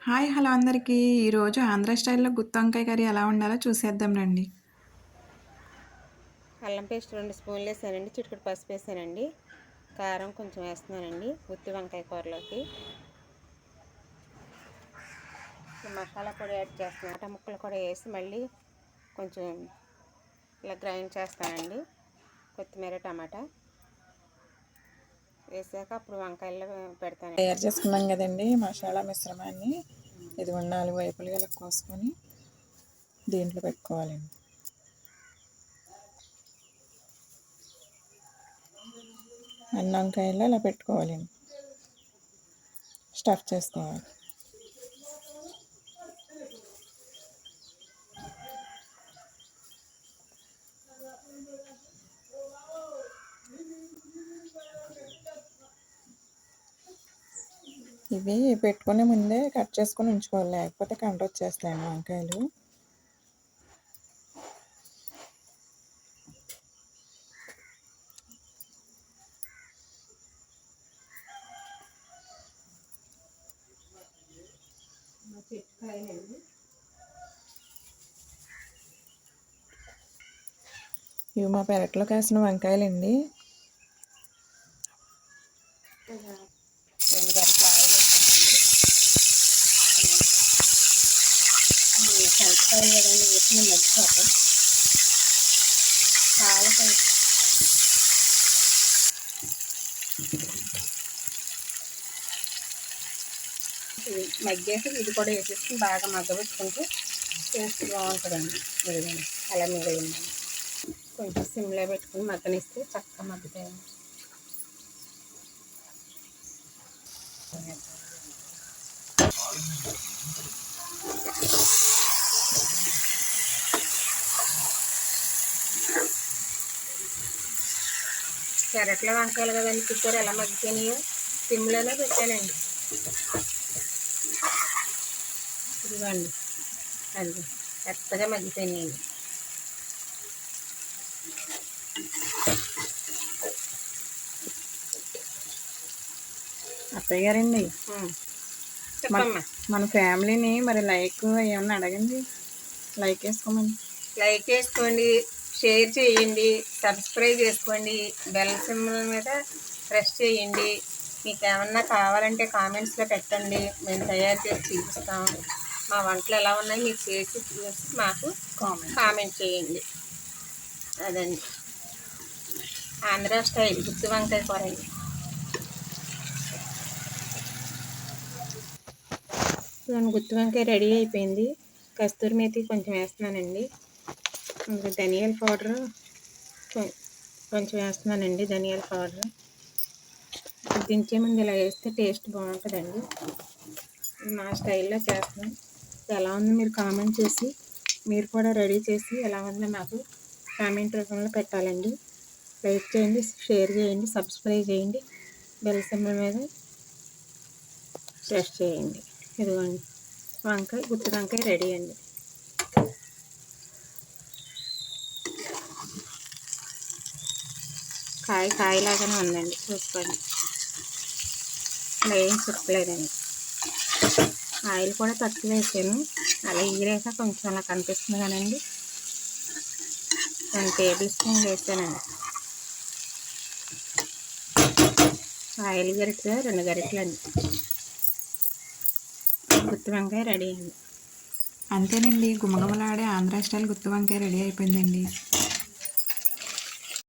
Hi hello అందరికీ. ఈరోజు ఆంధ్ర స్టైల్‌లో గుత్తి వంకాయ కర్రీ ఎలా వండాలో చూసేద్దాం రండి. అల్లం పేస్ట్ 2 స్పూన్లు వేసానండి. చిటికెడు పసుపు వేసానండి. కారం కొంచెం వేస్తున్నానండి గుత్తి వంకాయ కూరలోకి. మసాలా పొడి యాడ్ చేస్తున్నాను. టమాటా ముక్కలు కూడా వేసి మళ్ళీ కొంచెం ఇలా గ్రైండ్ చేస్తానండి. కొత్తిమీర టమాటా వేసాక అప్పుడు వంకాయలు పెడతాను. తయారు చేసుకున్నాం కదండి మసాలా మిశ్రమాన్ని. ఇది 4 వైపులుగా ఇలా కోసుకొని దీంట్లో పెట్టుకోవాలండి. అన్ని వంకాయలు ఇలా పెట్టుకోవాలండి. స్టఫ్ చేసుకోవాలి. ఇవి పెట్టుకునే ముందే కట్ చేసుకొని ఉంచుకోవాలి, లేకపోతే కంట వచ్చేస్తాయండి వంకాయలు. ఇవి మా పెరట్లో కాసిన వంకాయలండి. 2 గంటల ఆయిల్ వేస్తానండి. శనగకాయలు కదండి వేసిన మగ్గిపోతాయి. చాలా మగ్గేసి ఇది కూడా వేసేసుకుని బాగా మగ్గబెట్టుకుంటే టేస్ట్ బాగుంటుందండి. మిగిలింది అలా మిగిలిందండి. కొంచెం సిమ్లో పెట్టుకుని మగ్గనిస్తే చక్కగా మగ్గుతాయండి. పెరట్లో వంకాయలు కదండి, చూసారు ఎలా మగ్గిపోయినాయో. సిమ్లోనే పెట్టానండి. ఇదిగోండి అది మెత్తగా మగ్గిపోయినాయండి. అత్తయ్య గారండి, చెప్పమ్మా. మన ఫ్యామిలీని మరి లైక్ ఏమన్నా అడగండి. లైక్ వేసుకోమని. లైక్ చేసుకోండి, షేర్ చేయండి, సబ్స్క్రైబ్ చేసుకోండి, బెల్ సింబల్ మీద ప్రెస్ చేయండి. మీకు ఏమన్నా కావాలంటే కామెంట్స్లో పెట్టండి, మేము తయారు చేసి చూపిస్తాం. మా వంటలు ఎలా ఉన్నాయి మీరు చేసి చూసి మాకు కామెంట్ చేయండి. అదండి ఆంధ్ర స్టైల్ గుత్తి వంకాయ కూర అండి. గుత్తి వంకాయ రెడీ అయిపోయింది. కస్తూరి మేతి కొంచెం వేస్తున్నానండి. ఇంకా ధనియాల పౌడరు కొంచెం వేస్తున్నానండి. ధనియాల పౌడరు దించే ముందు ఇలా వేస్తే టేస్ట్ బాగుంటుందండి. నా స్టైల్లో చేస్తున్నాను. ఎలా ఉంది మీరు కామెంట్ చేసి మీరు కూడా రెడీ చేసి ఎలా ఉందో నాకు కామెంట్ రూపంలో పెట్టాలండి. లైక్ చేయండి, షేర్ చేయండి, సబ్స్క్రైబ్ చేయండి, బెల్ సింబల్ మీద ప్రెస్ చేయండి. ఇదిగోండి గుత్తి వంకాయ రెడీ అండి. కాయలాగానే ఉందండి, చూసుకోండి. అలా ఏం చెప్పలేదండి. ఆయిల్ కూడా తక్కువ వేసాను. అలా ఎగిరాక కొంచెం అలా కనిపిస్తుంది కానండి. 2 టేబుల్ స్పూన్లు వేసానండి. ఆయిల్ గరిటె 2 గరిటెలు అండి. గుత్తి వంకాయ రెడీ అండి. అంతేనండి, గుమగుమలాడే ఆంధ్ర స్టైల్ గుత్తి వంకాయ రెడీ అయిపోయిందండి.